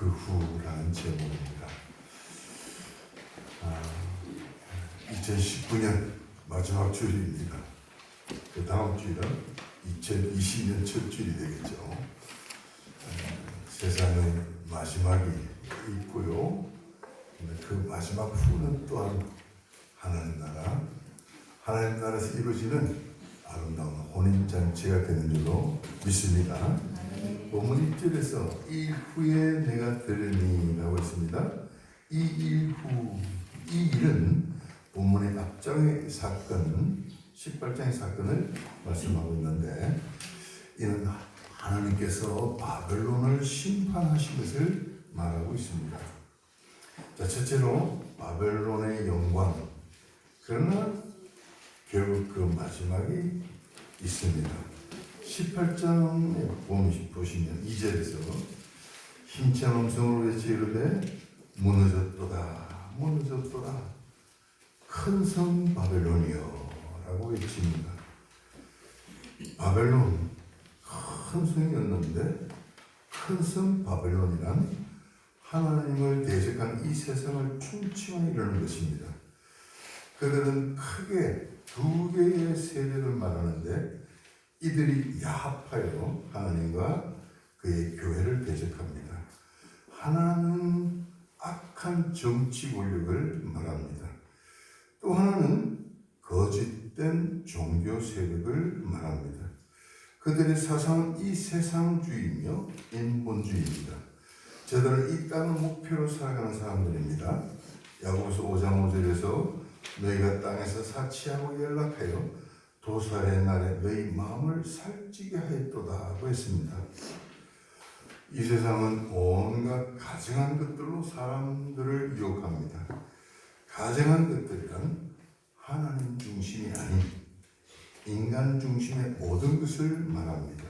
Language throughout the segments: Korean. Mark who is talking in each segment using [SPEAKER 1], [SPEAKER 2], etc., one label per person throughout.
[SPEAKER 1] 그 후라는 제목입니다. 2019년 마지막 주일입니다. 그 다음 주일은 2020년 첫 주일이 되겠죠. 세상의 마지막이 있고요. 그 마지막 후는 또한 하나님 나라에서 이루어지는 아름다운 혼인잔치가 되는 줄로 믿습니다. 본문 1절에서 이 일 후에 내가 들으니 라고 했습니다. 이 일 후, 이 일은 본문의 앞장의 사건, 18장의 사건을 말씀하고 있는데, 이는 하나님께서 바벨론을 심판하신 것을 말하고 있습니다. 자, 첫째로 바벨론의 영광, 그러나 결국 그 마지막이 있습니다. 18장에 보시면 2절에서 힘찬 음성으로 외치 이르되 무너졌도다 무너졌도다 큰 성 바벨론이여 라고 외칩니다. 바벨론 큰 성이었는데 큰 성 바벨론이란 하나님을 대적한 이 세상을 충칭하여 이르는 것입니다. 그들은 크게 두 개의 세대를 말하는데 이들이 야합하여 하나님과 그의 교회를 대적합니다. 하나는 악한 정치 권력을 말합니다. 또 하나는 거짓된 종교 세력을 말합니다. 그들의 사상은 이 세상주의이며 인본주의입니다. 저들은 이 땅을 목표로 살아가는 사람들입니다. 야고보서 5장 5절에서 너희가 땅에서 사치하고 연락하여 도살의 날에 너희 마음을 살찌게 하였도다 했습니다. 이 세상은 온갖 가증한 것들로 사람들을 유혹합니다. 가증한 것들이란 하나님 중심이 아닌 인간 중심의 모든 것을 말합니다.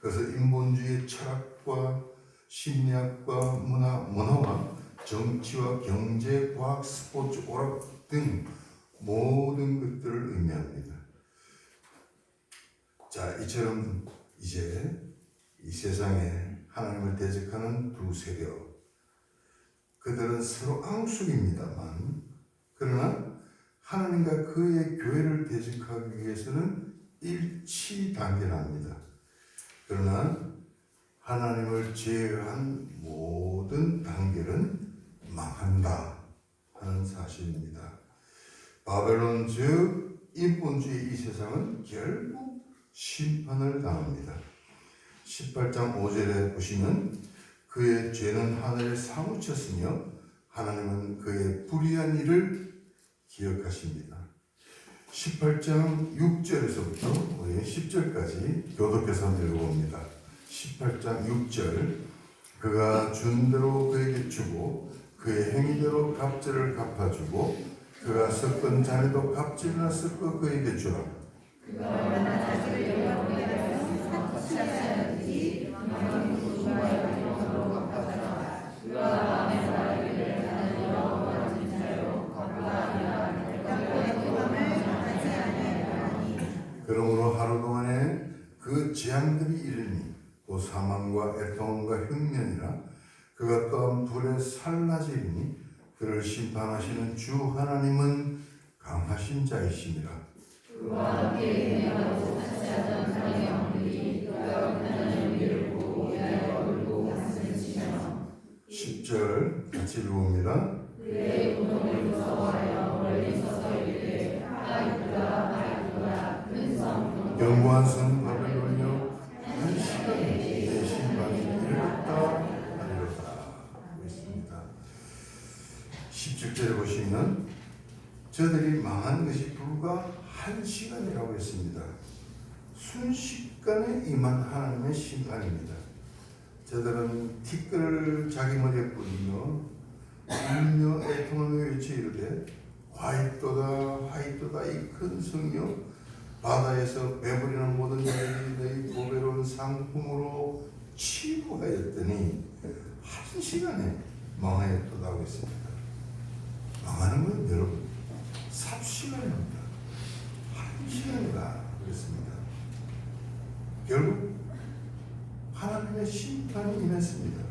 [SPEAKER 1] 그래서 인본주의의 철학과 심리학과 문화와 정치와 경제, 과학, 스포츠, 오락 등 모든 것들을 의미합니다. 자, 이처럼 이제 이 세상에 하나님을 대적하는 두 세력, 그들은 서로 앙숙입니다만, 그러나 하나님과 그의 교회를 대적하기 위해서는 일치단결합니다. 그러나 하나님을 제외한 모든 단결은 망한다 하는 사실입니다. 바벨론 즉 인본주의 이 세상은 결국 심판을 당합니다. 18장 5절에 보시면 그의 죄는 하늘에 사무쳤으며 하나님은 그의 불의한 일을 기억하십니다. 18장 6절에서부터 우리 10절까지 교독해서 읽어봅니다. 18장 6절 그가 준 대로 그에게 주고 그의 행위대로 갑절을 갚아주고 그가 섞은 잔에도 갑질이나 섞어 그에게 주라. 그가 얼마나 자기를 영원히 사치하였는지 너는 구주와 영으로 갚아주라. 그가 마음에 말하기를 나는 여호와의 자요 갚으라. 그러므로 하루 동안에 그 재앙들이 이르니 곧 사망과 애통과 흉년이라 그가 또한 불에 살라지리니 그를 심판하시는 주 하나님은 강하신 자이시니라. 그와 함께 행하고 사치하던 그의 영들이 그가 하나님의 의를 보고 위하여 울고 가슴을 치며 10절 같이 읽어봅니다. 그의 고통을 무서워하여 멀리 서서 이르되 아이쿠라 아이쿠라 큰 성 견고한 성 바벨론이여 한 시간에 내 심판이 이르렀다 하리로다 있습니다. 17절에 보시면 저들이 망한 것이 불과 한 시간이라고 했습니다. 순식간에 임한 하나님의 심판입니다. 저들은 티끌을 자기 머리에 뿌리며 울며 애통하며 외쳐 이르되 화이토다 화이토다 이 큰 성이여 바다에서 배부리는 모든 자들이 너희 보배로운 상품으로 취부하였더니 한 시간에 망하였다고 했습니다. 망하는 건 여러분 삽시간입니다. 한 시간이다 그랬습니다. 결국 하나님의 심판이 임했습니다.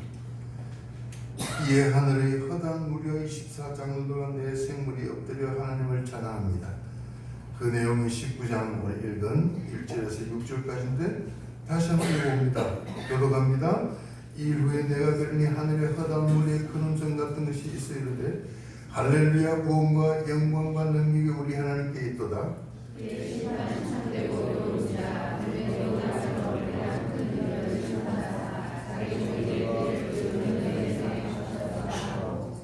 [SPEAKER 1] 이에 하늘의 허다한 무려 24장로들과 내 생물이 엎드려 하나님을 찬양합니다. 그 내용이 19장 오늘 읽은 1절에서 6절까지인데 다시 한번 읽어봅니다. 교독합니다. 이 일 후에 내가 들으니 하늘의 허다한 무리에 큰 음성 같은 것이 있어 이르되 할렐루야 구원과 영광과 능력이 우리 하나님께 있도다.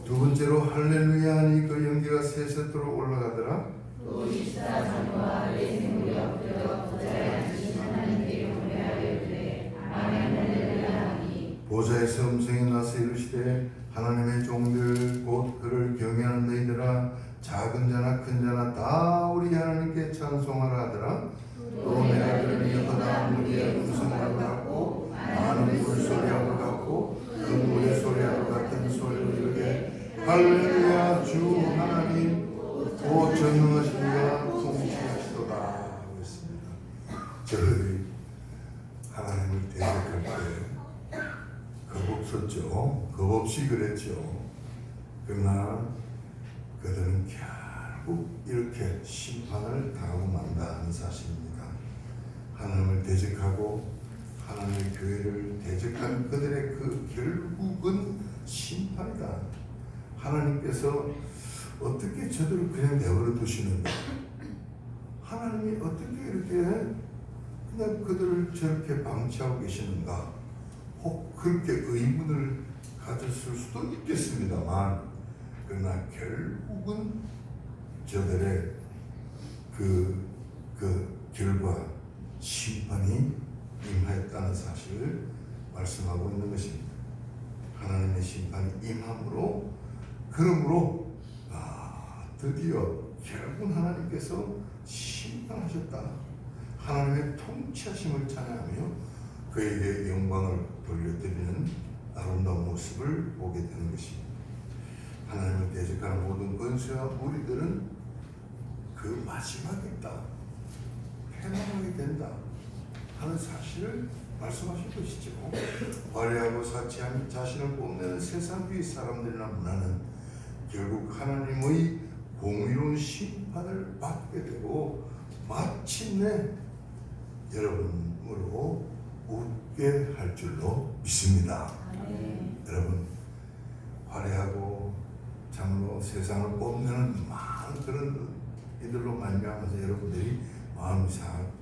[SPEAKER 1] 두 번째로 할렐루야 하니 그 연기가 세세토록 올라가더라. 또 24장로와 내 생물이 엎드려 보좌에 앉으신 하나님께 경배하여 이르되 아멘 할렐루야 하니 보좌에서 음성이 나서 이르시되 하나님의 종들 곧 그를 경외하는 너희들아 작은 자나 큰 자나 다 우리 하나님께 찬송하라 하더라. 또 내가 들으니 허다한 무리의 음성과 같고 많은 물소리하고 같고 큰 물의 소리하고 같은 소리로 이르되 할렐루야 주 하나님 오 전능하신 이가 통치하시도다 하고 있습니다. 저희들이 하나님을 대적할 때 겁없었죠. 겁없이 그랬죠. 그러나 그들은 결국 이렇게 심판을 당하고 만다는 사실입니다. 하나님을 대적하고 하나님의 교회를 대적한 그들의 그 결국은 심판이다. 하나님께서 어떻게 저들을 그냥 내버려 두시는가? 하나님이 어떻게 이렇게 그냥 그들을 저렇게 방치하고 계시는가? 혹 그렇게 의문을 가졌을 수도 있겠습니다만 그러나 결국은 저들의 그 결과 심판이 임하였다는 사실을 말씀하고 있는 것입니다. 하나님의 심판이 임함으로 그러므로 드디어 결국 하나님께서 심판하셨다. 하나님의 통치하심을 찬양하며 그에게 영광을 돌려드리는 아름다운 모습을 보게 되는 것입니다. 하나님을 대적하는 모든 권세와 무리들은 그 마지막에 있다. 패망하게 된다 하는 사실을 말씀하신 것이죠. 화려하고 사치한 자신을 뽐내는 세상 위의 사람들이나 문화는 결국 하나님의 공의로운 심판을 받게 되고 마침내 여러분으로 웃게 할 줄로 믿습니다. 여러분 화려하고 참으로 세상을 뽐내는 많은 그런 이들로 말미암아서 여러분들이 마음이 상하고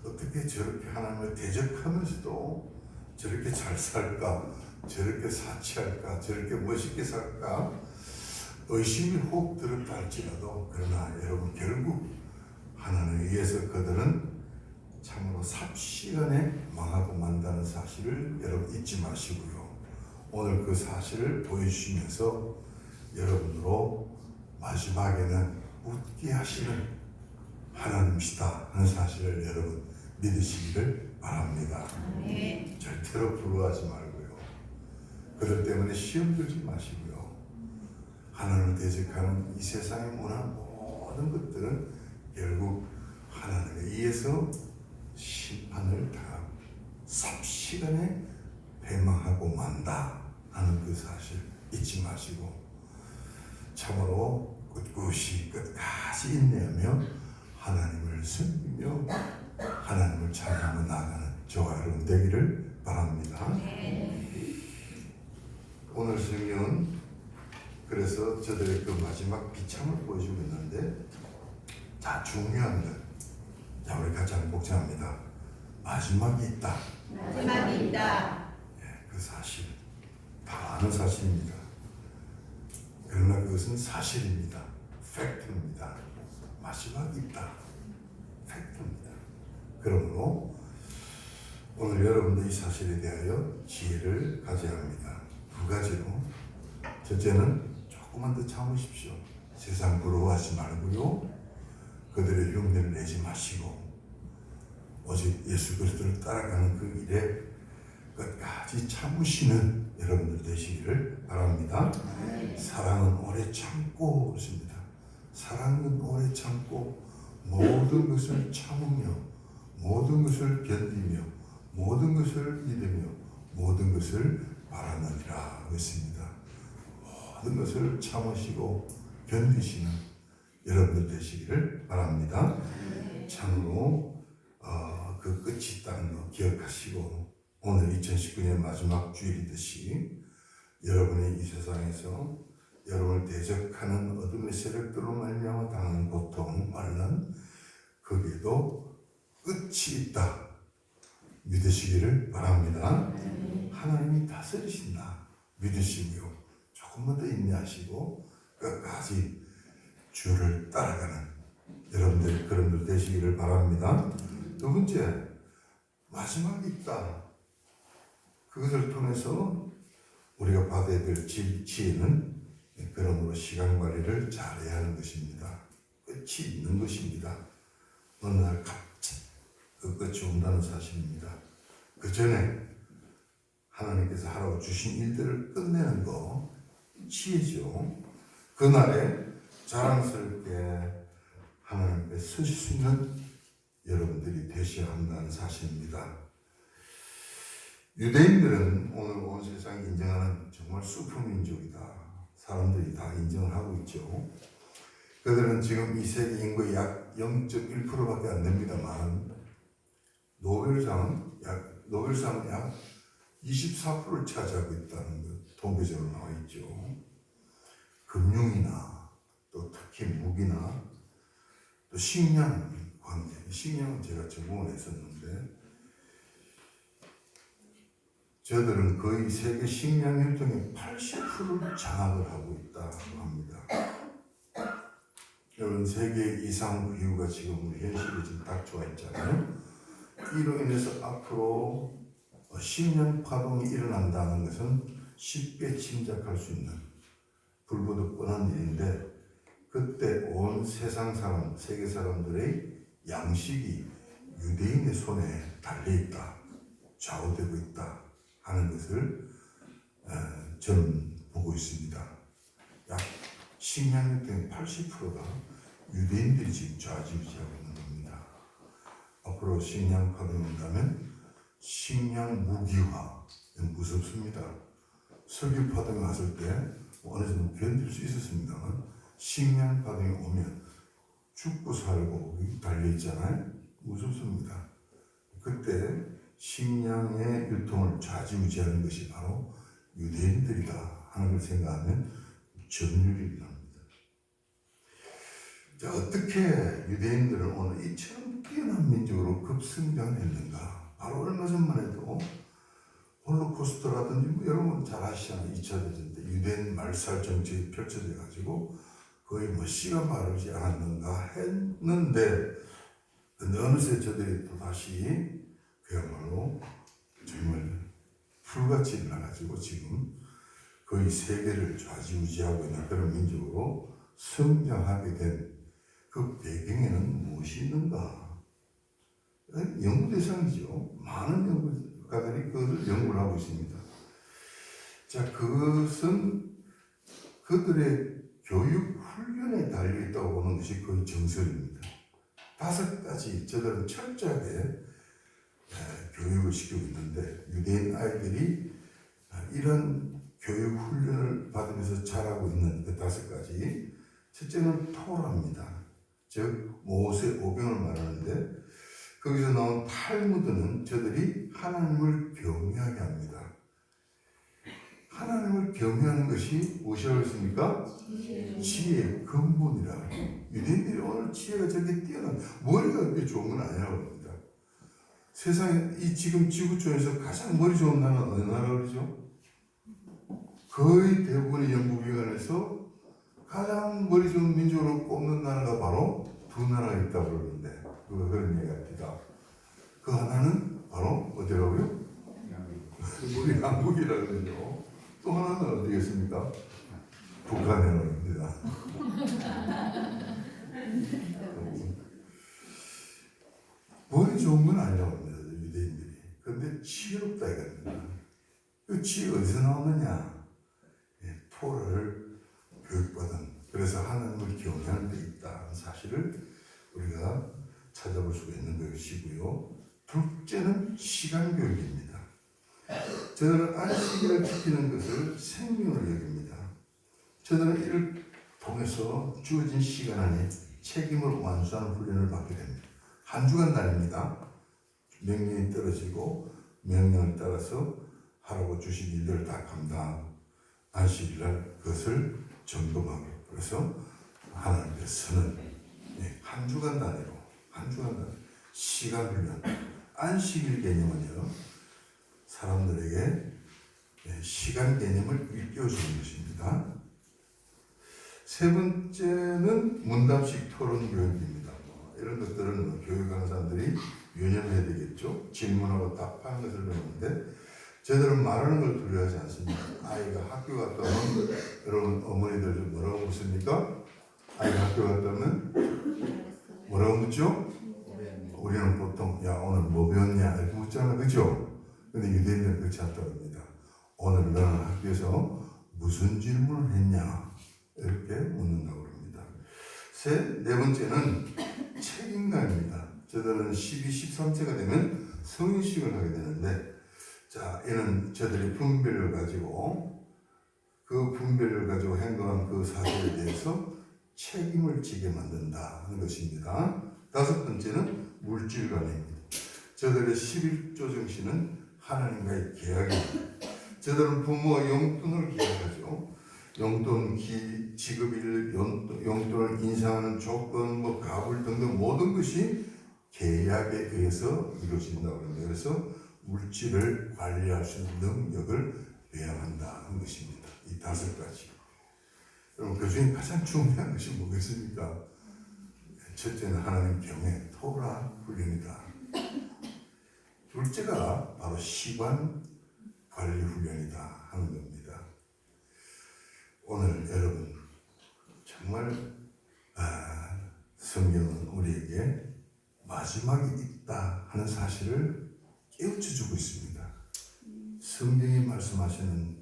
[SPEAKER 1] 어떻게 저렇게 하나님을 대적하면서도 저렇게 잘 살까, 저렇게 사치할까, 저렇게 멋있게 살까 의심이 혹 들었다 할지라도 그러나 여러분 결국 하나님에 의해서 그들은 참으로 삽시간에 망하고 만다는 사실을 여러분 잊지 마시고요. 오늘 그 사실을 보여주시면서 여러분으로 마지막에는 웃게 하시는 하나님이시다 하는 사실을 여러분 믿으시기를 바랍니다. 절대로 부러워하지 말고요. 그들 때문에 시험 들지 마시고요. 하나님을 대적하는 이 세상의 문화 모든 것들은 결국 하나님에 의해서 심판을 당하고 삽시간에 패망하고 만다 하는 그 사실 잊지 마시고 참으로 꿋꿋이 끝까지 인내하며 하나님을 섬기며 하나님을 찬양하며 나아가는 저와 여러분 되기를 바랍니다. 오늘 성경은 그래서 저들의 그 마지막 비참을 보여주고 있는데 자 중요한 것 자 우리 같이 한번 복잡합니다. 마지막이 있다.
[SPEAKER 2] 마지막이 있다.
[SPEAKER 1] 그 사실 다 아는 사실입니다. 그러나 그것은 사실입니다. 팩트입니다. 마지막이 있다. 팩트입니다. 그러므로 오늘 여러분들 이 사실에 대하여 지혜를 가져야 합니다. 두 가지로 첫째는 조금만 더 참으십시오. 세상 부러워하지 말고요. 그들의 흉내를 내지 마시고 오직 예수 그리스도를 따라가는 그 일에 끝까지 참으시는 여러분들 되시기를 바랍니다. 사랑은 오래 참고 그렇습니다. 사랑은 오래 참고 모든 것을 참으며 모든 것을 견디며 모든 것을 믿으며 모든 것을 바라느니라 그랬습니다. 모든 것을 참으시고 견디시는 여러분들 되시기를 바랍니다. 참으로 그 끝이 있다는 거 기억하시고 오늘 2019년 마지막 주일이듯이 여러분이 이 세상에서 여러분을 대적하는 어둠의 세력들로 말미암아 당하는 고통, 환난, 거기에도 끝이 있다 믿으시기를 바랍니다. 하나님이 다스리신다 믿으시고요. 조금만 더 인내하시고 끝까지 주를 따라가는 여러분들 되시기를 바랍니다. 두 번째, 마지막이 있다. 그것을 통해서 우리가 받아야 될 지혜는 그러므로 시간 관리를 잘해야 하는 것입니다. 끝이 있는 것입니다. 어느 날 갑자기 그 끝이 온다는 사실입니다. 그 전에 하나님께서 하라고 주신 일들을 끝내는 거 지혜죠. 그날에 자랑스럽게 하나님 앞에 서실 수 있는 여러분들이 되셔야 한다는 사실입니다. 유대인들은 오늘 온 세상이 인정하는 정말 슈퍼민족이다. 사람들이 다 인정을 하고 있죠. 그들은 지금 이 세계 인구의 약 0.1%밖에 안 됩니다만 노벨상은 약 24%를 차지하고 있다는 것 통계적으로 나와 있죠. 금융이나 또 특히 무기나 또 식량 관계, 식량은 제가 전공을 했었는데 저들은 거의 세계 식량 율동의 80%를 장악을 하고 있다고 합니다. 여러분 세계 이상 기후가 지금 우리 현실에 지금 닥쳐와 있잖아요. 이로 인해서 앞으로 식량 파동이 일어난다는 것은 쉽게 짐작할 수 있는 불보듯 뻔한 일인데 그때 온 세상 사람, 세계 사람들의 양식이 유대인의 손에 달려있다, 좌우되고 있다 하는 것을 저는 보고 있습니다. 약 식량 율동의 80%가 유대인들이 지금 좌지우지하고 있는 겁니다. 앞으로 식량 파동이 온다면 식량 무기화는 무섭습니다. 석유 파동이 왔을 때 어느 정도 견딜 수 있었습니다만 식량 파동이 오면 죽고 살고 달려있잖아요. 무섭습니다. 그때 식량의 유통을 좌지우지하는 것이 바로 유대인들이다 하는 걸 생각하면 전율이 납니다. 자, 어떻게 유대인들은 오늘 이처럼 뛰어난 민족으로 급성장했는가? 바로 얼마 전만 해도 홀로코스트라든지 뭐 여러분 잘 아시잖아요. 2차 대전 때 유대인 말살 정책이 펼쳐져 가지고 거의 뭐 시간 바르지 않았는가 했는데 어느새 저들이 또 다시 그야말로 정말 풀같이 일어나가지고 지금 거의 세계를 좌지우지하고 있는 그런 민족으로 성장하게 된 그 배경에는 무엇이 있는가? 연구 대상이죠. 많은 연구가들이 그것을 연구를 하고 있습니다. 자, 그것은 그들의 교육 훈련에 달려있다고 보는 것이 거의 정설입니다. 5가지 저들은 철저하게 교육을 시키고 있는데 유대인 아이들이 이런 교육 훈련을 받으면서 자라고 있는 그 5가지. 첫째는 토라입니다. 즉 모세 오경을 말하는데 거기서 나온 탈무드는 저들이 하나님을 경외하게 합니다. 하나님을 경외하는 것이 무엇이라고 했습니까? 지혜의 근본이라. 유대인들이 오늘 지혜가 저렇게 뛰어난 머리가 그렇게 좋은 건 아니라고 합니다. 세상에 이 지금 지구촌에서 가장 머리 좋은 나라는 어느 나라라고 그러죠? 거의 대부분의 연구기관에서 가장 머리 좋은 민족으로 꼽는 나라가 바로 2 나라가 있다고 그러는데 그런 얘기가 있다. 그 하나는 바로 어디라고요? 우리 한국이라고 그러죠. 또 하나는 어디겠습니까? 북한이랍니다. 머리 좋은 건 아니라고 합니다. 유대인들이. 그런데 지혜롭다 이겁니다. 그 지혜 어디서 나오느냐? 토라를 교육받은, 그래서 하나님을 경외하는 데 있다는 사실을 우리가 찾아볼 수가 있는 것이고요. 둘째는 시간 교육입니다. 저들은 안식일을 지키는 것을 생명을 여깁니다. 저들은 이를 통해서 주어진 시간 안에 책임을 완수하는 훈련을 받게 됩니다. 한 주간 다닙니다. 명령이 떨어지고 명령을 따라서 하라고 주신 일들을 다 감당하고 안식일날 그것을 점검하고, 그래서 하나님께서는 한 주간 단위로 시간 훈련, 안식일 개념은요 사람들에게 시간 개념을 일깨워주는 것입니다. 세 번째는 문답식 토론 교육입니다. 이런 것들은 교육하는 사람들이 유념해야 되겠죠. 질문하고 답하는 것을 배우는데 저들은 말하는 걸 두려워하지 않습니다. 아이가 학교 갔다 오면 여러분 어머니들 좀 뭐라고 묻습니까? 아이가 학교 갔다 오면 뭐라고 묻죠? 우리는 보통 야 오늘 뭐 배웠냐 이렇게 묻잖아요, 그죠? 근데 유대인들은 그렇지 않다고 합니다. 오늘 너는 학교에서 무슨 질문을 했냐 이렇게 묻는다고 합니다. 네 번째는 책임감입니다. 저들은 12, 13세가 되면 성인식을 하게 되는데, 자, 이는 저들의 분별을 가지고 행동한 그 사실에 대해서 책임을 지게 만든다 하는 것입니다. 다섯 번째는 물질관입니다. 저들의 11조 정신은 하나님과의 계약입니다. 저들은 부모와 용돈을 계약하죠. 용돈, 지급일, 용돈을 인상하는 조건, 가불 등등 모든 것이 계약에 의해서 이루어진다고 합니다. 그래서 물질을 관리할 수 있는 능력을 배양한다 하는 것입니다. 이 다섯 가지. 여러분, 그 중에 가장 중요한 것이 뭐겠습니까? 첫째는 하나님 경외, 토라 훈련이다. 둘째가 바로 시간 관리 훈련이다 하는 겁니다. 오늘 여러분 정말 성경은 우리에게 마지막이 있다 하는 사실을 깨우쳐주고 있습니다. 성경이 말씀하시는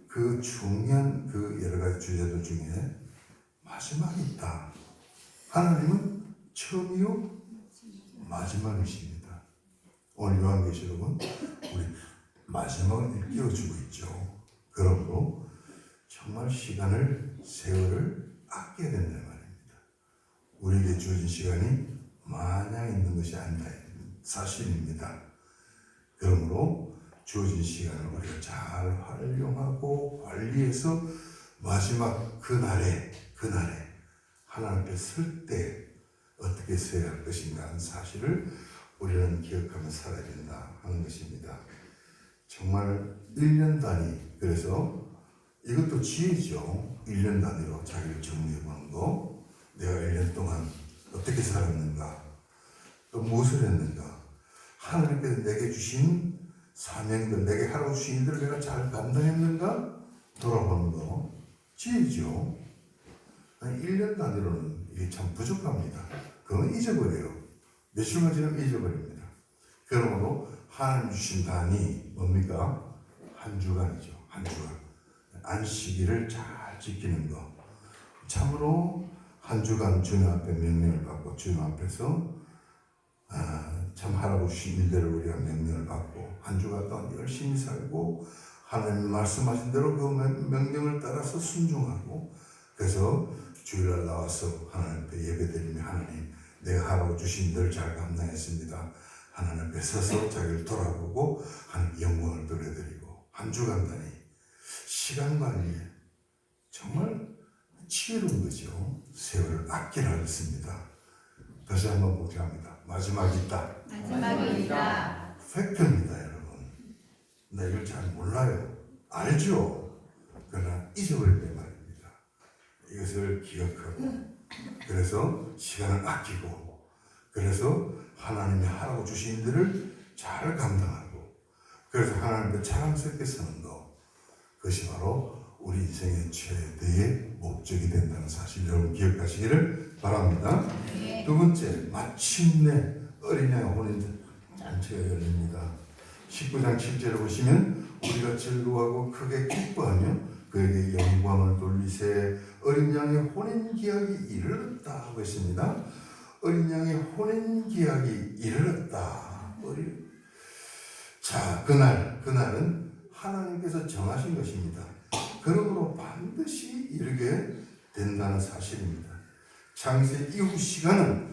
[SPEAKER 1] 그 중요한 그 여러 가지 주제들 중에 마지막이 있다. 하나님은 처음이요 마지막이십니다. 오늘 요한계시록은 우리 마지막을 일깨워주고 있죠. 그러므로 정말 세월을 아껴야 된다는 말입니다. 우리에게 주어진 시간이 마냥 있는 것이 아니다. 사실입니다. 그러므로 주어진 시간을 우리가 잘 활용하고 관리해서 마지막 그날에 하나님 앞에 설 때 어떻게 서야 할 것인가 하는 사실을 우리는 기억하며 살아야 된다 하는 것입니다. 정말 1년 단위, 그래서 이것도 지혜죠. 1년 단위로 자기를 정리해보는 거. 내가 1년 동안 어떻게 살았는가, 또 무엇을 했는가, 하나님께서 내게 주신 사명들, 내게 하라고 주신 일들을 내가 잘 감당했는가 돌아보는 거 지혜죠. 1년 단위로는 이게 참 부족합니다. 그건 잊어버려요. 며칠만 지나면 잊어버립니다. 그러므로 하나님 주신 단위 뭡니까? 한 주간이죠. 한 주간. 안식일을 잘 지키는 거. 참으로 한 주간 주님 앞에 명령을 받고 주님 앞에서 참 하라고 주신 일대로 우리가 명령을 받고 한 주간 동안 열심히 살고 하나님 말씀하신 대로 그 명령을 따라서 순종하고, 그래서 주일날 나와서 하나님 앞에 예배드리며 하나님 내가 하라고 주신 일을 잘 감당했습니다. 하나님 앞에 서서 자기를 돌아보고 하나님 영광을 돌려드리고, 한 주간 단위 시간 관리에 정말 지혜로운 거죠. 세월을 아끼라 했습니다. 다시 한번 복잡합니다. 마지막이 있다.
[SPEAKER 2] 마지막이 있다.
[SPEAKER 1] 팩트입니다, 여러분. 나 이걸 잘 몰라요. 알죠? 그러나 잊어버릴 때 말입니다. 이것을 기억하고, 그래서 시간을 아끼고, 그래서 하나님이 하라고 주신 일들을 잘 감당하고, 그래서 하나님께 자랑스럽게 서는 것, 그것이 바로 우리 인생의 최대의 목적이 된다는 사실 여러분 기억하시기를 바랍니다.
[SPEAKER 2] 네.
[SPEAKER 1] 두 번째, 마침내 어린 양의 혼인 잔치가 열립니다. 19장 7절을 보시면 우리가 즐거워하고 크게 기뻐하며 그에게 영광을 돌리세 어린 양의 혼인 기약이 이르렀다 하고 있습니다. 어린 양의 혼인 기약이 이르렀다. 자, 그날은 하나님께서 정하신 것입니다. 그러므로 반드시 이르게 된다는 사실입니다. 창세 이후 시간은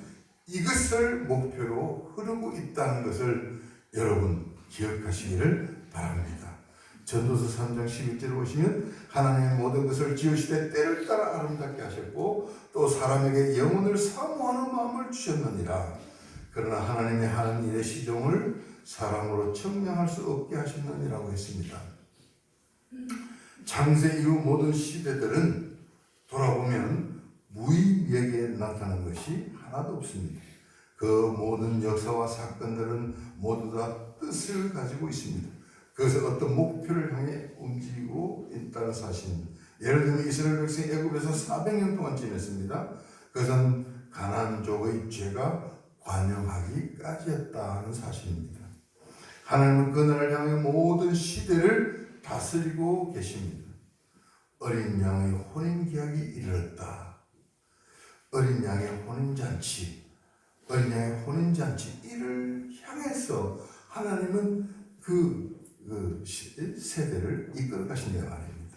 [SPEAKER 1] 이것을 목표로 흐르고 있다는 것을 여러분 기억하시기를 바랍니다. 전도서 3장 11절을 보시면 하나님의 모든 것을 지으시되 때를 따라 아름답게 하셨고 또 사람에게 영혼을 사모하는 마음을 주셨느니라. 그러나 하나님의 하는 일의 시종을 사람으로 측량할 수 없게 하셨느니라고 했습니다. 창세 이후 모든 시대들은 돌아보면 무의미하게 나타난 것이 하나도 없습니다. 그 모든 역사와 사건들은 모두 다 뜻을 가지고 있습니다. 그것은 어떤 목표를 향해 움직이고 있다는 사실입니다. 예를 들면 이스라엘 백성이 애굽에서 400년 동안 지냈습니다. 그것은 가나안족의 죄가 관영하기까지였다는 사실입니다. 하나님은 그날을 향해 모든 시대를 다스리고 계십니다. 어린 양의 혼인기약이 이르렀다. 어린 양의 혼인잔치, 어린 양의 혼인잔치 이를 향해서 하나님은 그 세대를 이끌어 가신다 말입니다.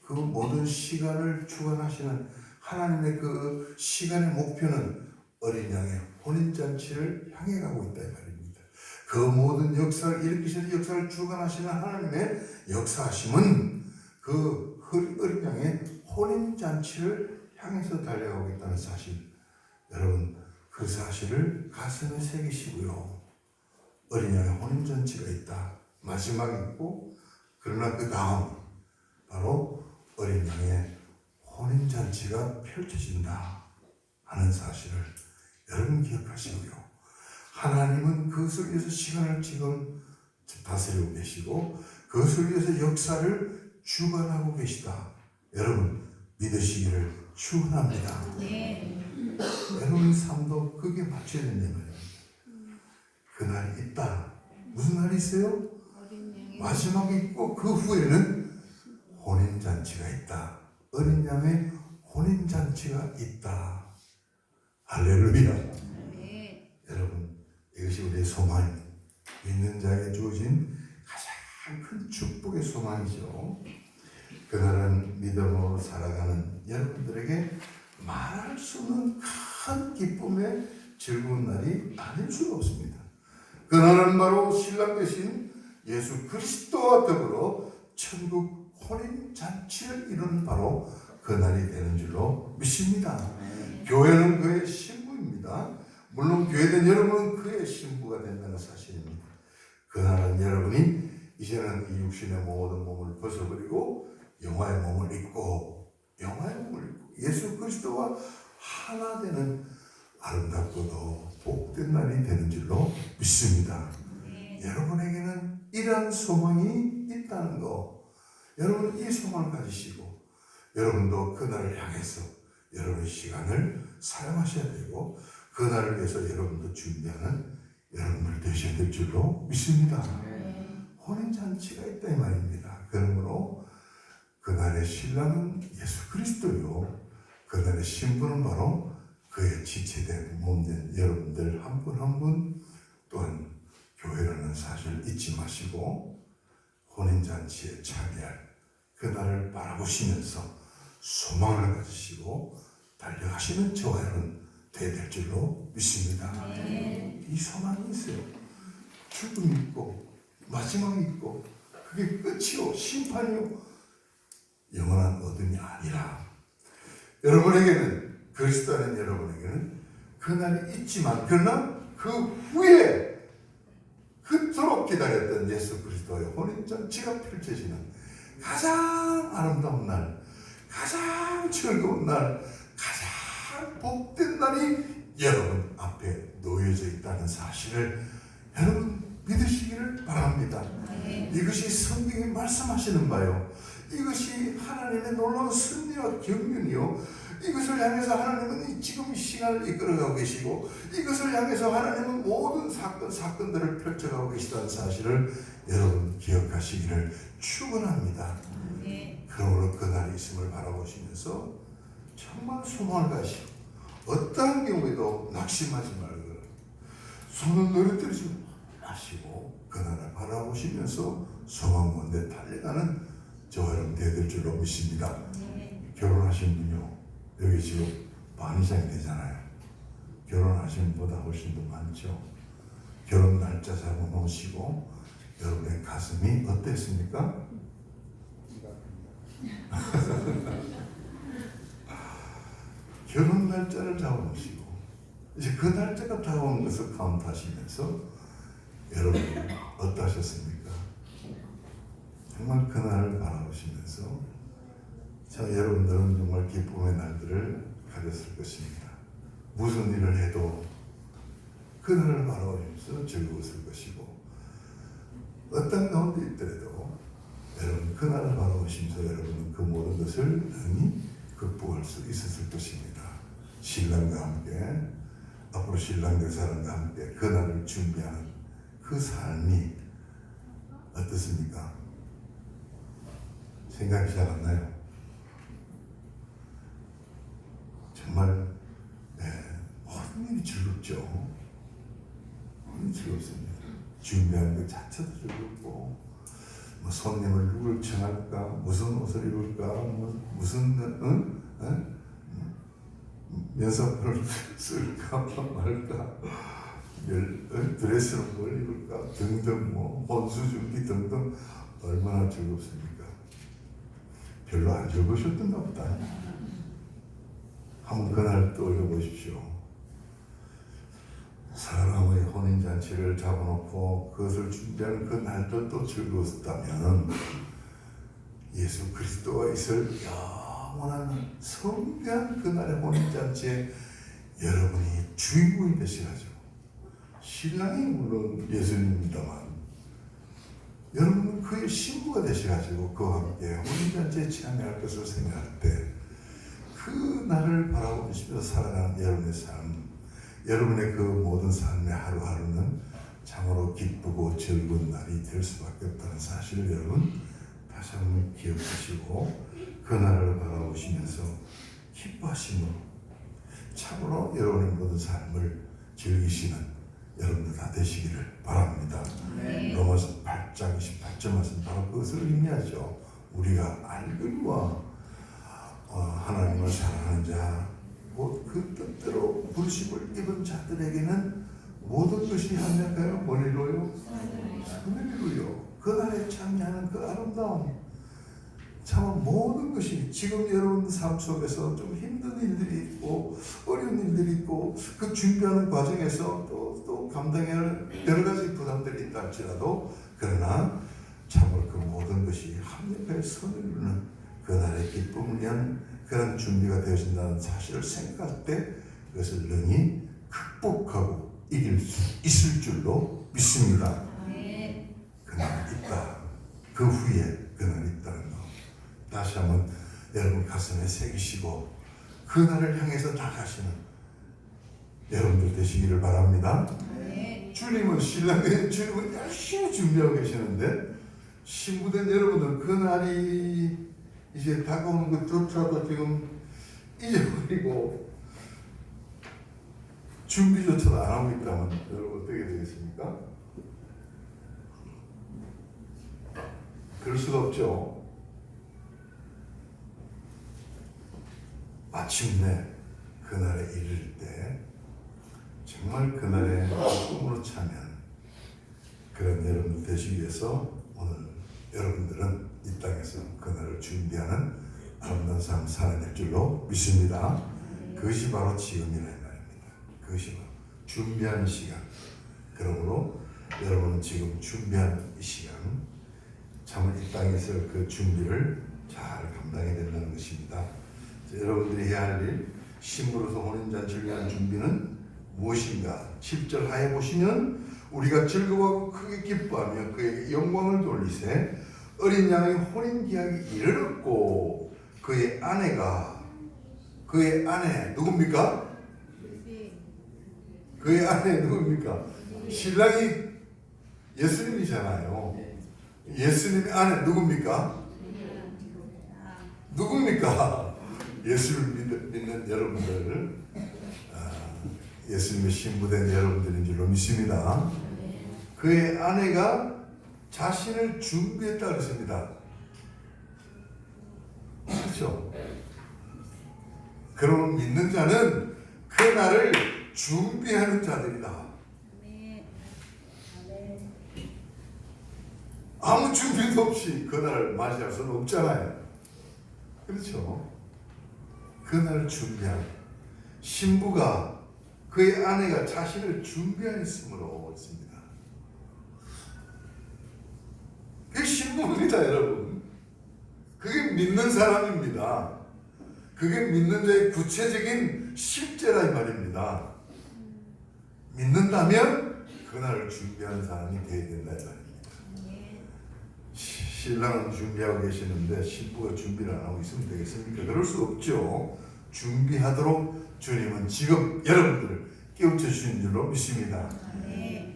[SPEAKER 1] 그 모든 시간을 주관하시는 하나님의 그 시간의 목표는 어린 양의 혼인잔치를 향해 가고 있다 말입니다. 그 모든 역사를 일으키시는 역사를 주관하시는 하나님의 역사하심은 그 어린 양의 혼인잔치를 향해서 달려가고 있다는 사실, 여러분 그 사실을 가슴에 새기시고요. 어린 양의 혼인잔치가 있다. 마지막이 있고 그러나 그 다음 바로 어린 양의 혼인잔치가 펼쳐진다 하는 사실을 여러분 기억하시고요. 하나님은 그것을 위해서 시간을 지금 다스리고 계시고 그것을 위해서 역사를 주관하고 계시다. 여러분 믿으시기를 축원합니다. 여러분 삶도 그게 맞춰야 된다는 말입니다. 그날이 있다. 무슨 날이 있어요? 마지막이 있고 그 후에는 혼인잔치가 있다. 어린 양의 혼인잔치가 있다. 할렐루야. 여러분 이것이 우리의 소망입니다. 믿는 자에게 주어진 가장 큰 축복의 소망이죠. 그날은 믿음으로 살아가는 여러분들에게 말할 수 없는 큰 기쁨의 즐거운 날이 아닐 수가 없습니다. 그날은 바로 신랑 되신 예수 그리스도와 더불어 천국 혼인잔치를 이루는 바로 그날이 되는 줄로 믿습니다. 교회는 그의 신부입니다. 물론 교회된 여러분은 그의 신부가 된다는 사실입니다. 그날은 여러분이 이제는 이 육신의 모든 몸을 벗어버리고 영화의 몸을 입고 예수 그리스도와 하나 되는 아름답고도 복된 날이 되는 줄로 믿습니다. 여러분에게는 이러한 소망이 있다는 거, 여러분 이 소망을 가지시고 여러분도 그날을 향해서 여러분의 시간을 사용하셔야 되고 그날을 위해서 여러분도 준비하는 여러분들 되셔야 될 줄로 믿습니다. 혼인잔치가 있다 이 말입니다. 그러므로 그날의 신랑은 예수 그리스도요, 그날의 신부는 바로 그의 지체된 몸된 여러분들 한 분 한 분 또한 교회라는 사실을 잊지 마시고 혼인잔치에 참여할 그날을 바라보시면서 소망을 가지시고 달려가시는 저와 여러분 되어야 될 줄로 믿습니다. 이 소망이 있어요. 죽음이 있고 마지막이 있고 그게 끝이요 심판이요 영원한 어둠이 아니라 여러분에게는 그리스도 안에 여러분에게는 그날이 있지만 그러나 그 후에 그토록 기다렸던 예수 그리스도의 혼인잔치가 펼쳐지는 가장 아름다운 날, 가장 즐거운 날, 가장 복된 날이 여러분 앞에 놓여져 있다는 사실을 여러분 믿으시기를 바랍니다. 이것이 성경이 말씀하시는 바요. 이것이 하나님의 놀라운 승리와 경륜이요. 이것을 향해서 하나님은 지금 이 시간을 이끌어가고 계시고 이것을 향해서 하나님은 모든 사건들을 펼쳐가고 계시다는 사실을 여러분 기억하시기를 축원합니다. 그러므로 그날이 있음을 바라보시면서 정말 소망을 가시고 어떠한 경우에도 낙심하지 말고 손을 늘어뜨리지 마시고 그날을 바라보시면서 소망 가운데 달려가는 저와 여러분 되될 줄로 믿습니다. 결혼하신 분요 여기 지금 반 이상이 되잖아요. 결혼하신 분보다 훨씬 더 많죠. 결혼 날짜 잡아놓으시고 여러분의 가슴이 어땠습니까? 결혼 날짜를 잡아놓으시고 이제 그 날짜가 다가오는 것을 카운트하시면서 여러분 어떠하셨습니까? 정말 그날을 바라보시면서 자 여러분들은 정말 기쁨의 날들을 가졌을 것입니다. 무슨 일을 해도 그날을 바라보면서 즐거웠을 것이고 어떤 가운데 있더라도 여러분 그날을 바라보시면서 여러분은 그 모든 것을 능히 극복할 수 있었을 것입니다. 신랑과 함께 앞으로 신랑 될 사람과 함께 그날을 준비하는 그 삶이 어떻습니까? 생각이 잘 안 나요? 정말 모든 일이 즐겁죠. 모든 즐겁습니다. 준비하는 것 자체도 즐겁고 뭐 손님을 누굴 청할까, 무슨 옷을 입을까, 무슨 면사포를 쓸까 말까, 드레스는 뭘 입을까 등등 뭐 혼수 준비 등등 얼마나 즐겁습니까? 별로 안 즐거우셨던가 보다. 한번 그날 떠올려 보십시오. 사랑의 혼인잔치를 잡아놓고 그것을 준비하는 그 날들도 즐거웠다면 예수 그리스도가 있을 영원한 성대한 그날의 혼인잔치에 여러분이 주인공이 되시가지고 신랑이 물론 예수님입니다만 여러분은 그의 신부가 되셔가지고 그와 함께 혼인잔치에 참여할 것을 생각할 때 그 날을 바라보시면서 살아가는 여러분의 삶, 여러분의 그 모든 삶의 하루하루는 참으로 기쁘고 즐거운 날이 될 수밖에 없다는 사실을 여러분 다시 한번 기억하시고 그 날을 바라보시면서 기뻐하심으로 참으로 여러분의 모든 삶을 즐기시는 여러분들 다 되시기를 바랍니다. 로마서 8장 28절 말씀 바로 그것을 의미하죠. 우리가 알거니와 하나님을 사랑하는 자 곧 그 뜻대로 부르심을 입은 자들에게는 모든 것이 합력하여 뭐니로요? 선의로요. 그날에 참여하는 그 아름다움 참 모든 것이 지금 여러분 삶 속에서 좀 힘든 일들이 있고 어려운 일들이 있고 그 준비하는 과정에서 또 감당해야 할 여러 가지 부담들이 있다 할지라도 그러나 참으로 그 모든 것이 합력하여 선을 이루는 그날의 기쁨을 위한 그런 준비가 되어진다는 사실을 생각할 때 그것을 능히 극복하고 이길 수 있을 줄로 믿습니다. 그날 있다. 그 후에 그날 있다는 것 다시 한번 여러분 가슴에 새기시고 그날을 향해서 나가시는 여러분들 되시기를 바랍니다. 주님은 신랑의 주님은 열심히 준비하고 계시는데 신부된 여러분은 그날이 이제 다가오는 것조차도 지금 잊어버리고 준비조차도 안 하고 있다면 여러분 어떻게 되겠습니까? 그럴 수가 없죠. 마침내 그날에 이를 때 정말 그날에 꿈으로 차면 그런 여러분들 되시기 위해서 오늘 여러분들은 이 땅에서 그날을 준비하는 아름다운 삶 살아야 될 줄로 믿습니다. 그것이 바로 지금이라는 말입니다. 그것이 바로 준비하는 시간. 그러므로 여러분은 지금 준비하는 이 시간 참을 이 땅에서 그 준비를 잘 감당해야 된다는 것입니다. 여러분들이 해야 할 일, 신부로서 혼인잔치를 위한 준비는 무엇인가? 7절 하에 보시면 우리가 즐거워하고 크게 기뻐하며 그에게 영광을 돌리세 어린 양의 혼인기약이 이르렀고 그의 아내 누굽니까? 그의 아내 누굽니까? 신랑이 예수님이잖아요. 예수님의 아내 누굽니까? 누굽니까? 예수를 믿는 여러분들, 예수님의 신부된 여러분들인 줄로 믿습니다. 그의 아내가 자신을 준비했다 그랬습니다. 그렇죠? 그럼 믿는 자는 그 날을 준비하는 자들이다. 아무 준비도 없이 그 날을 맞이할 수는 없잖아요. 그렇죠? 그 날을 준비하는 신부가 그의 아내가 자신을 준비하였으므로 있습니다. 그게 신부입니다, 여러분. 그게 믿는 사람입니다. 그게 믿는 자의 구체적인 실제라 이 말입니다. 믿는다면 그날을 준비하는 사람이 되어야 된다 이 말입니다. 신랑은 준비하고 계시는데 신부가 준비를 안 하고 있으면 되겠습니까? 그럴 수 없죠. 준비하도록 주님은 지금 여러분들을 깨우쳐 주신 줄로 믿습니다.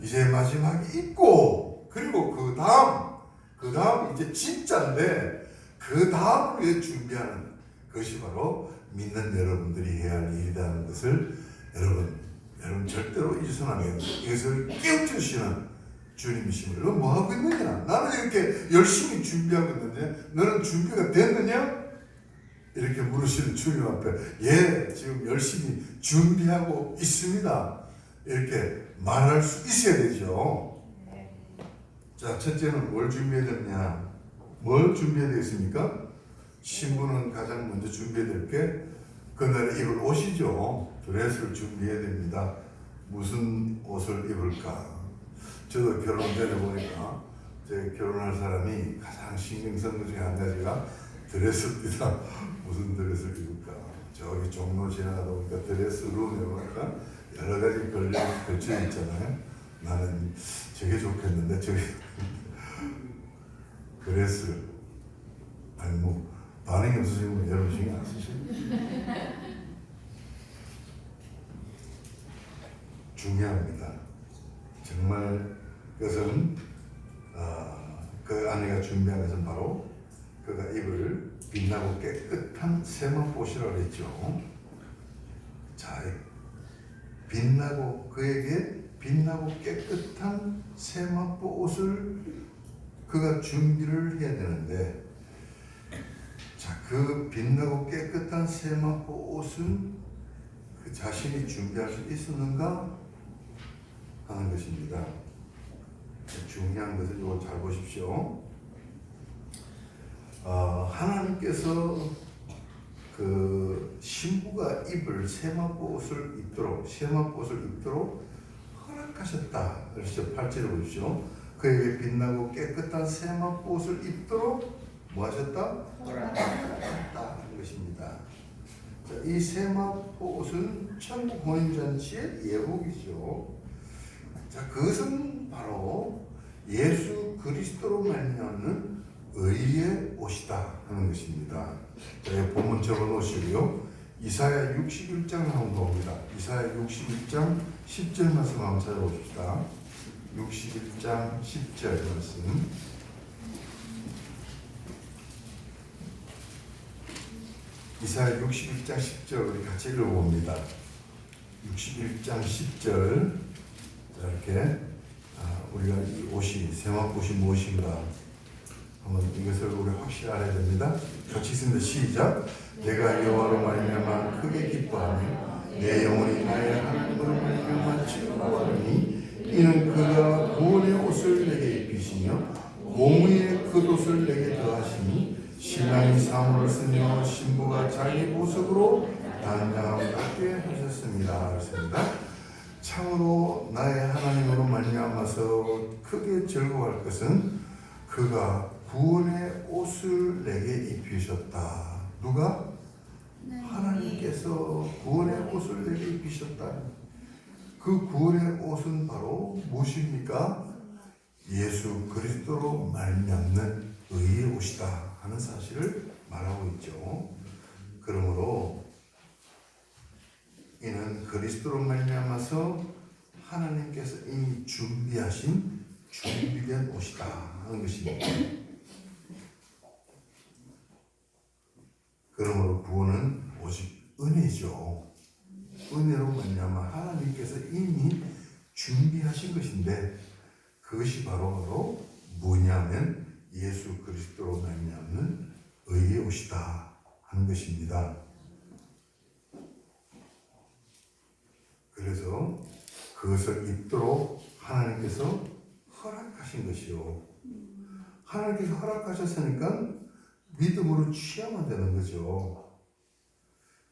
[SPEAKER 1] 이제 마지막이 있고 그리고 그 다음 이제 진짜인데 그 다음을 위해 준비하는 것이 바로 믿는 여러분들이 해야 할 일이라는 것을 여러분 절대로 잊어서는 안 됩니다. 이것을 깨우쳐 주시는 주님이심을. 너 뭐 하고 있느냐? 나는 이렇게 열심히 준비하고 있는데 너는 준비가 됐느냐? 이렇게 물으시는 주님 앞에 예, 지금 열심히 준비하고 있습니다. 이렇게 말할 수 있어야 되죠. 자, 첫째는 뭘 준비해야 되느냐? 뭘 준비해야 되겠습니까? 신부는 가장 먼저 준비해야 될 게 그날에 입을 옷이죠. 드레스를 준비해야 됩니다. 무슨 옷을 입을까? 저도 결혼 전에 보니까 제 결혼할 사람이 가장 신경 쓴 것 중에 한 가지가 드레스입니다. 무슨 드레스를 입을까? 저기 종로 지나가다 보니까 드레스 룸에 보니까 여러 가지 걸쳐 있잖아요. 나는 저게 좋겠는데 저게 드레스 아니 뭐 반응이 없으시면 여러분 신경 안 쓰시고 중요합니다. 정말 그것은 그 아내가 준비한 것은 바로 그가 입을 빛나고 깨끗한 세마포옷이라고 했죠. 자, 그에게 빛나고 깨끗한 세마포옷을 그가 준비를 해야 되는데, 자, 그 빛나고 깨끗한 세마포옷은 그 자신이 준비할 수 있었는가 하는 것입니다. 중요한 것은 이거 잘 보십시오. 하나님께서 그 신부가 입을 세마포옷을 입도록 허락하셨다. 그래서 8절을 보십시오. 그에게 빛나고 깨끗한 세마포옷을 입도록 뭐 하셨다? 허락하셨다 하는 것입니다. 자, 이 세마포옷은 천국 혼인잔치의 예복이죠. 자, 그것은 바로 예수 그리스도로 말미암는 의의 옷이다 하는 것입니다. 자, 본문 적어놓으시고요. 이사야 61장 한번 봅니다. 이사야 61장 10절 말씀 한번 찾아봅시다. 61장 10절 말씀. 이사야 61장 10절 우리 같이 읽어봅니다. 61장 10절. 이렇게 우리가 이 옷이 세마포옷이 무엇인가 한번 이것을 우리 확실히 알아야 됩니다. 같이 있습니다. 시작. 내가 여호와로 말미암아 크게 기뻐하며 내 영혼이 나의 하나님으로 말미암아 즐거워하니 이는 그가 구원의 옷을 내게 입히시며 공의의 겉옷을 내게 더하시니 신랑이 사물을 쓰며 신부가 자기 보석으로 단장함 같게 하셨습니다. 그렇습니다. 참으로 나의 하나님으로 말미암아서 크게 즐거워할 것은 그가 구원의 옷을 내게 입히셨다. 누가? 하나님께서 구원의 옷을 내게 입히셨다. 그 구원의 옷은 바로 무엇입니까? 예수 그리스도로 말미암는 의의 옷이다 하는 사실을 말하고 있죠. 그러므로 이는 그리스도로 말미암아서 하나님께서 이미 준비하신 준비된 옷이다 하는 것입니다. 그러므로 구원은 오직 은혜죠. 은혜로 말미암아 하나님께서 이미 준비하신 것인데 그것이 바로 뭐냐면 예수 그리스도로 말미암는 의의 옷이다 하는 것입니다. 그래서 그것을 입도록 하나님께서 허락하신 것이요. 하나님께서 허락하셨으니까 믿음으로 취하면 되는 거죠.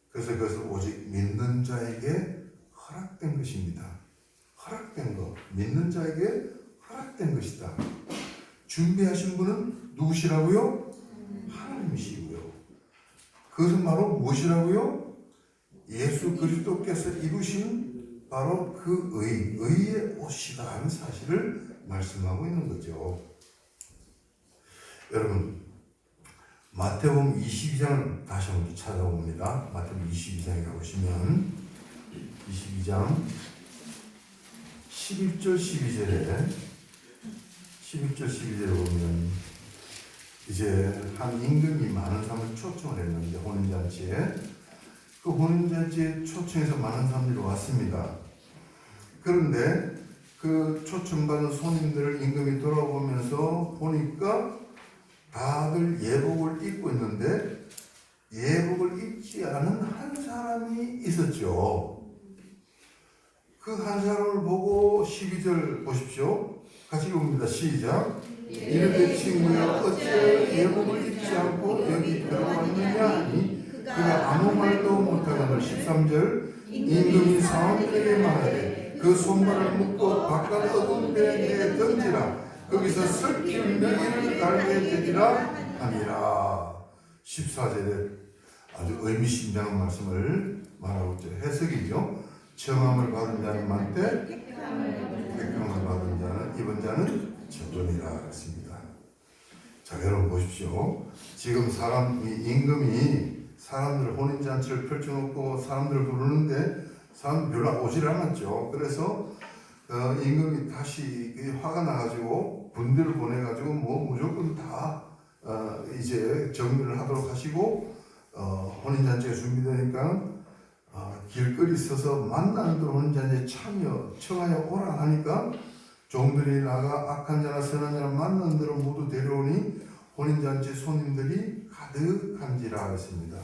[SPEAKER 1] 그래서 그것은 오직 믿는 자에게 허락된 것입니다. 허락된 것, 믿는 자에게 허락된 것이다. 준비하신 분은 누구시라고요? 하나님이시고요. 그것은 바로 무엇이라고요? 예수 그리스도께서 입으신 바로 그 의의 옷이다 하는 사실을 말씀하고 있는 거죠. 여러분, 마태복음 22장을 다시 한번 찾아봅니다. 마태복음 22장에 가보시면 22장 11절 12절에 보면 이제 한 임금이 많은 사람을 초청을 했는데 혼인잔치에 그 혼인잔치에 초청해서 많은 사람들이 왔습니다. 그런데 그 초청받은 손님들을 임금이 돌아보면서 보니까 다들 예복을 입고 있는데 예복을 입지 않은 한 사람이 있었죠. 그 한 사람을 보고 12절 보십시오. 같이 봅니다. 시작. 이르되 친구여 어찌 예복을 입지 않고 여기 들어왔느냐 하니 그가 아무 말도 못하거늘 13절 임금이 사원들에게 말하되 그 손발을 묶고 바깥 어두운 데에 던지라 거기서 슬픈 명예를 달게 되리라 하니라. 14절에 아주 의미심장한 말씀을 말하고 있죠. 해석이죠. 청함을 받은 자는 많되 택함을 받은 자는 입은 자는 적으니라 했습니다. 자, 여러분 보십시오. 지금 임금이 사람들 혼인잔치를 펼쳐놓고 사람들을 부르는데 사람 별로 오질 않았죠. 그래서 임금이 다시 화가 나가지고 군대를 보내가지고 무조건 다 이제 정리를 하도록 하시고 혼인잔치가 준비되니까 길거리 서서 만나는 대로 혼인잔치에 청하여 오라 하니까 종들이 나가 악한 자나 선한 자나 만나는 대로 모두 데려오니 혼인잔치 손님들이 가득한지라 했습니다.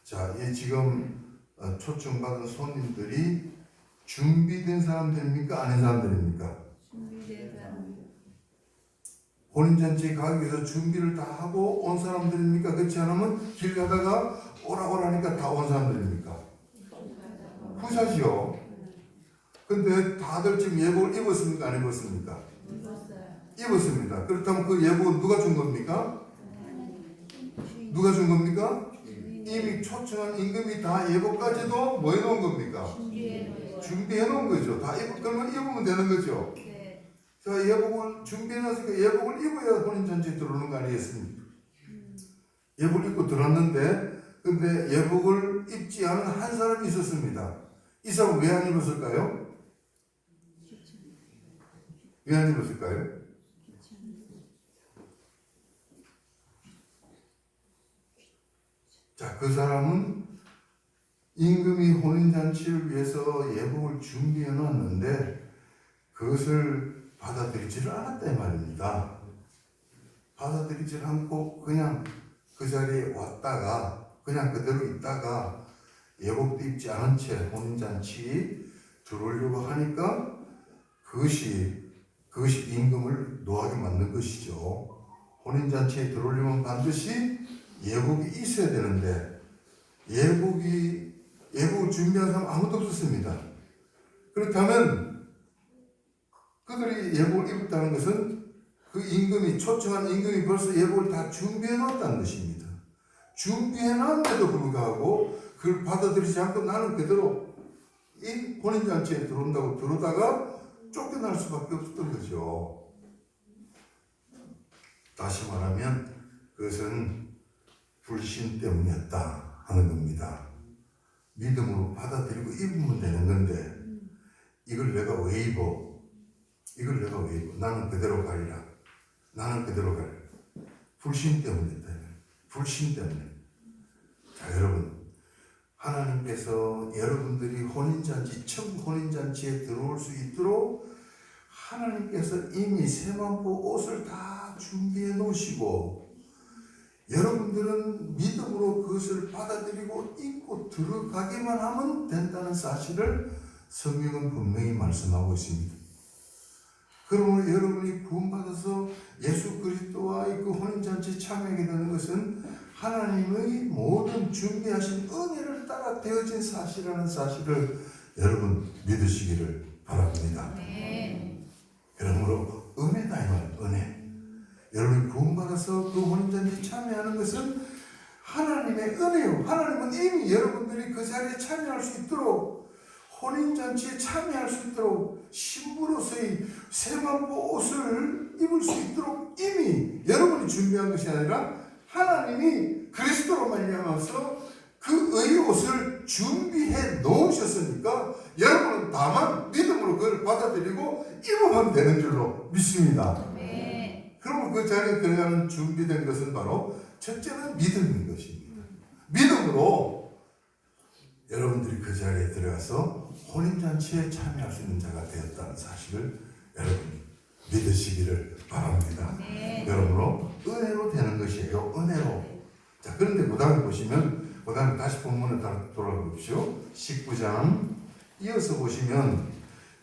[SPEAKER 1] 자, 이 지금 초청받은 손님들이 준비된 사람들입니까? 아닌 사람들입니까?
[SPEAKER 2] 준비된 사람.
[SPEAKER 1] 혼인잔치에 가기 위해서 준비를 다 하고 온 사람들입니까? 그렇지 않으면 길 가다가 오라오라니까 다 온 사람들입니까? 후자지요. 근데 다들 지금 예복을 입었습니까? 안 입었습니까? 입었습니다. 그렇다면 그 예복은 누가 준 겁니까? 누가 준 겁니까? 이미 초청한 임금이 다 예복까지도 뭐 해놓은 겁니까? 준비해놓은 거죠. 다 그러면 입으면 되는 거죠. 자, 예복을 준비해놨으니까 예복을 입어야 혼인잔치에 들어오는 거 아니겠습니까? 예복을 입고 들어왔는데 근데 예복을 입지 않은 한 사람이 있었습니다. 이 사람은 왜 안 입었을까요? 왜 안 입었을까요? 자, 그 사람은 임금이 혼인잔치를 위해서 예복을 준비해 놨는데 그것을 받아들이지를 않았다 이 말입니다. 받아들이지 않고 그냥 그 자리에 왔다가 그냥 그대로 있다가 예복도 입지 않은 채 혼인잔치 들어오려고 하니까 그것이 임금을 노하게 만든 것이죠. 혼인잔치에 들어오려면 반드시 예복이 있어야 되는데 예복을 준비한 사람 아무도 없었습니다. 그렇다면 그들이 예복을 입었다는 것은 그 임금이 초청한 임금이 벌써 예복을 다 준비해 놨다는 것입니다. 준비해 놨는데도 불구하고 그걸 받아들이지 않고 나는 그대로 이 혼인잔치에 들어온다고 들어오다가 쫓겨날 수밖에 없었던 거죠. 다시 말하면 그것은 불신 때문이었다 하는 겁니다. 믿음으로 받아들이고 입으면 되는 건데 이걸 내가 왜 입어? 나는 그대로 가리라. 불신 때문이다. 불신 때문에. 자, 여러분, 하나님께서 여러분들이 첫 혼인잔치에 들어올 수 있도록 하나님께서 이미 세만포 옷을 다 준비해 놓으시고 여러분들은 믿음으로 그 받아들이고 입고 들어가기만 하면 된다는 사실을 성경은 분명히 말씀하고 있습니다. 그러므로 여러분이 구원받아서 예수 그리스도와의 그 혼인잔치에 참여하게 되는 것은 하나님의 모든 준비하신 은혜를 따라 되어진 사실이라는 사실을 여러분 믿으시기를 바랍니다. 그러므로 은혜다 이 말이에요. 은혜. 여러분이 구원받아서 그 혼인잔치에 참여하는 것은 하나님의 은혜요. 하나님은 이미 여러분들이 그 자리에 참여할 수 있도록 혼인잔치에 참여할 수 있도록 신부로서의 세마포 옷을 입을 수 있도록 이미 여러분이 준비한 것이 아니라 하나님이 그리스도로 말미암아서 그 의의 옷을 준비해 놓으셨으니까 여러분은 다만 믿음으로 그걸 받아들이고 입으면 되는 줄로 믿습니다. 그러면 그 자리에 들어가는 준비된 것은 바로 첫째는 믿음인 것입니다. 믿음으로 여러분들이 그 자리에 들어가서 혼인잔치에 참여할 수 있는 자가 되었다는 사실을 여러분 믿으시기를 바랍니다. 그러므로 은혜로 되는 것이에요. 은혜로. 자, 그런데 그 다음에 보시면 그 다음에 다시 본문에 돌아가 보십시오. 19장 이어서 보시면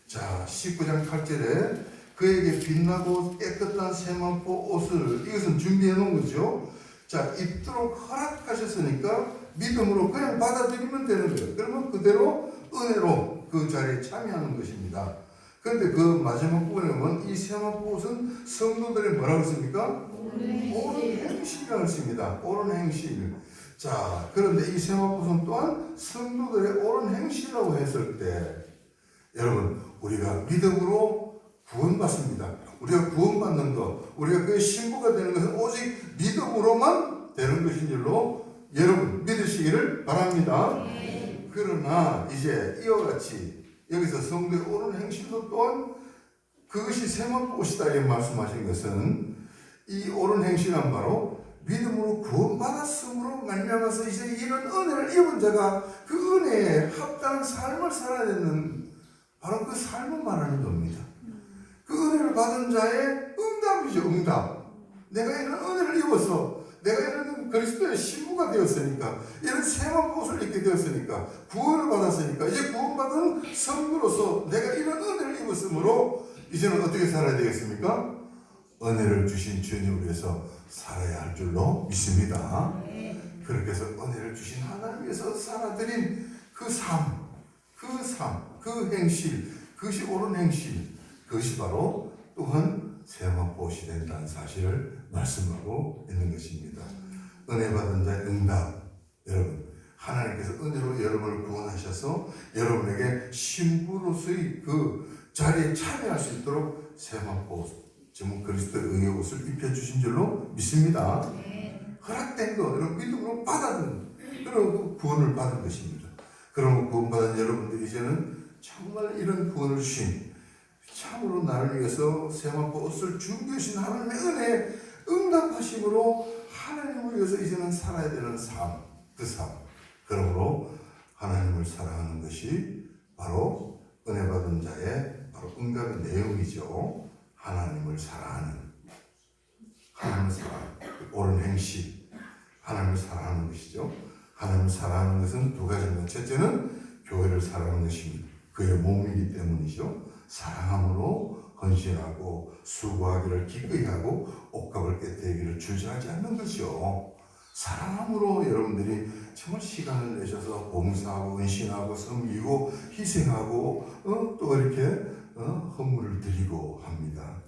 [SPEAKER 1] 자 19장 8절에 그에게 빛나고 깨끗한 세마포 옷을 이것은 준비해 놓은 거죠. 자, 입도록 허락하셨으니까 믿음으로 그냥 받아들이면 되는 거예요. 그러면 그대로 은혜로 그 자리에 참여하는 것입니다. 그런데 그 마지막 부분에 보면 이 세마포 옷은 성도들의 뭐라고 했습니까? 옳은 행실이라고 했습니다. 옳은 행실. 자, 그런데 이 세마포 옷은 또한 성도들의 옳은 행실이라고 했을 때 여러분 우리가 믿음으로 구원받습니다. 우리가 구원받는 것, 우리가 그의 신부가 되는 것은 오직 믿음으로만 되는 것인 줄로 여러분 믿으시기를 바랍니다. 그러나 이제 이와 같이 여기서 성도의 옳은 행실도 또한 그것이 세마포 옷이다 이렇게 말씀하신 것은 이 옳은 행실은 바로 믿음으로 구원받았음으로 말미암아서 이제 이런 은혜를 입은 자가 그 은혜에 합당한 삶을 살아야 되는 바로 그 삶을 말하는 겁니다. 그 은혜를 받은 자의 응답이죠. 응답. 내가 이런 은혜를 입어서 내가 이런 그리스도의 신부가 되었으니까 이런 세마포 옷을 입게 되었으니까 구원을 받았으니까 이제 구원받은 성도로서 내가 이런 은혜를 입었으므로 이제는 어떻게 살아야 되겠습니까? 은혜를 주신 주님을 위해서 살아야 할 줄로 믿습니다. 그렇게 해서 은혜를 주신 하나님 위해서 살아드린 그 삶, 그 행실, 그것이 옳은 행실, 그것이 바로 또한 세마포 옷이 된다는 사실을 말씀하고 있는 것입니다. 은혜 받은 자의 응답. 여러분, 하나님께서 은혜로 여러분을 구원하셔서 여러분에게 신부로서의 그 자리에 참여할 수 있도록 세마포 옷, 지금 그리스도의 의의 옷을 입혀주신 줄로 믿습니다. 허락된 거, 여러분 믿음으로 받아든, 그리고 구원을 받은 것입니다. 그러면 구원받은 여러분들이 이제는 정말 이런 구원을 주신 참으로 나를 위해서 세마포 옷을 준비하신 하나님의 은혜에 응답하심으로 하나님을 위해서 이제는 살아야 되는 삶, 그 삶. 그러므로 하나님을 사랑하는 것이 바로 은혜 받은 자의 바로 응답의 내용이죠. 하나님을 사랑하는, 하나님을 사랑하는 옳은 행실, 하나님을 사랑하는 것이죠. 하나님을 사랑하는 것은 두 가지입니다. 첫째는 교회를 사랑하는 것입니다. 그의 몸이기 때문이죠. 사랑함으로 헌신하고 수고하기를 기꺼이 하고 옷값을 깨뜨리기를 주저하지 않는 것이요. 사랑함으로 여러분들이 정말 시간을 내셔서 봉사하고 헌신하고 섬기고 희생하고 또 이렇게 헌물을 드리고 합니다.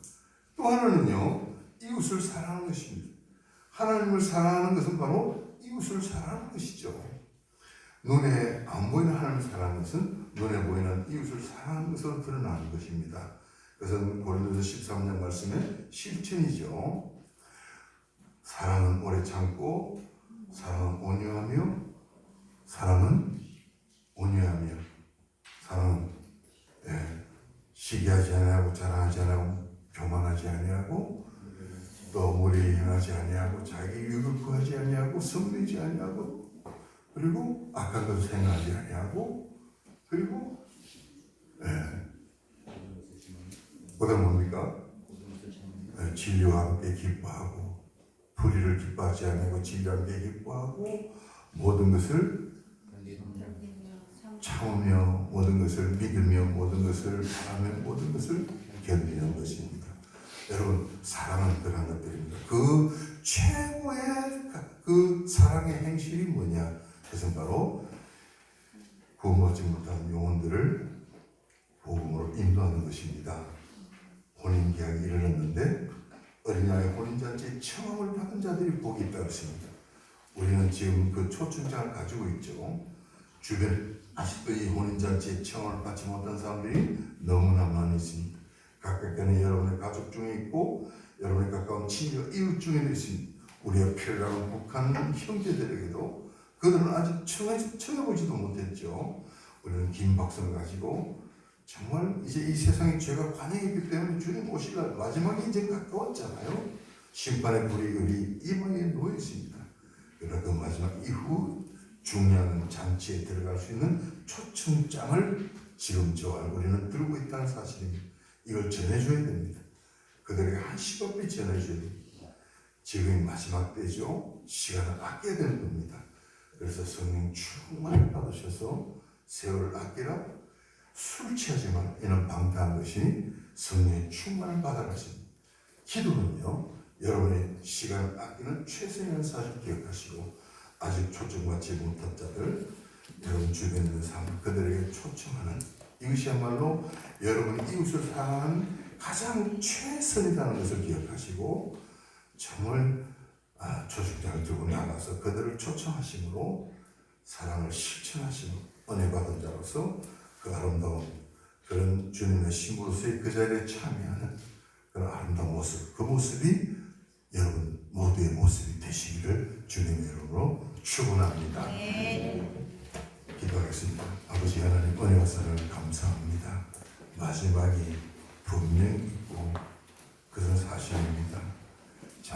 [SPEAKER 1] 또 하나는요, 이웃을 사랑하는 것입니다. 하나님을 사랑하는 것은 바로 이웃을 사랑하는 것이죠. 눈에 안 보이는 하나님을 사랑하는 것은 눈에 보이는 이웃을 사랑하는 것으로 드러나는 것입니다. 그것은 고린도서 13장 말씀의 실천이죠. 사랑은 오래 참고, 사랑은 온유하며, 사랑은 시기하지 아니하고 자랑하지 아니하고 교만하지 아니하고 또 무리 행하지 아니하고 자기 유익을 구하지 아니하고 성내지 아니하고 그리고 악한 것을 행하지 아니하고 그리고 그다음 뭡니까? 진리와 함께 기뻐하고 불의를 기뻐하지 아니하고 진리와 함께 기뻐하고 모든 것을 참으며 모든 것을 믿으며 모든 것을 바라며 모든 것을 견디는 것입니다. 여러분, 사랑은 그런 것들입니다. 그 최고의 그 사랑의 행실이 뭐냐? 그것은 바로 구원받지 못한 영혼들을 복음으로 인도하는 것입니다. 혼인계약이 이르렀는데 어린양의 혼인잔치에 청함을 받은 자들이 복이 있다고 했습니다. 우리는 지금 그 초청장을 가지고 있죠. 주변 아직도 이 혼인잔치에 청함을 받지 못한 사람들이 너무나 많이 있습니다. 각각의 여러분의 가족 중에 있고 여러분의 가까운 친구 이웃 중에도 있습니다. 우리의 피를 나눈 북한 형제들에게도 그들은 아직 청해보지도 못했죠. 우리는 긴 박수를 가지고 정말 이제 이 세상에 죄가 관영했기 때문에 주님 오실 날 마지막이 이제 가까웠잖아요. 심판의 불이 우리 이마에 놓여 있습니다. 그러나 그 마지막 이후 중요한 잔치에 들어갈 수 있는 초청장을 지금 저와 우리는 들고 있다는 사실입니다. 이걸 전해줘야 됩니다. 그들에게 한시간이 전해줘야 됩니다. 지금이 마지막 때죠. 시간을 아껴야 되는 겁니다. 그래서 성령 충만히 받으셔서 세월을 아끼라. 술 취하지만 이는 방탕한 것이 성령의 충만을 받아가십니다. 기도는요, 여러분의 시간을 아끼는 최선의 사실 기억하시고 아직 초청받지 못한 자들, 여러분 주변에 있는 사람 그들에게 초청하는 이것이야말로 여러분이 이웃을 사랑하는 가장 최선이라는 것을 기억하시고 정말 초청장을 들고 나가서 그들을 초청하심으로 사랑을 실천하시는 은혜 받은 자로서 그 아름다운 그런 주님의 신부로서의 그 자리에 참여하는 그런 아름다운 모습, 그 모습이 여러분 모두의 모습이 되시기를 주님의 이름으로 축원합니다. 기도하겠습니다. 아버지 하나님 은혜와 사랑을 감사합니다. 마지막이 분명히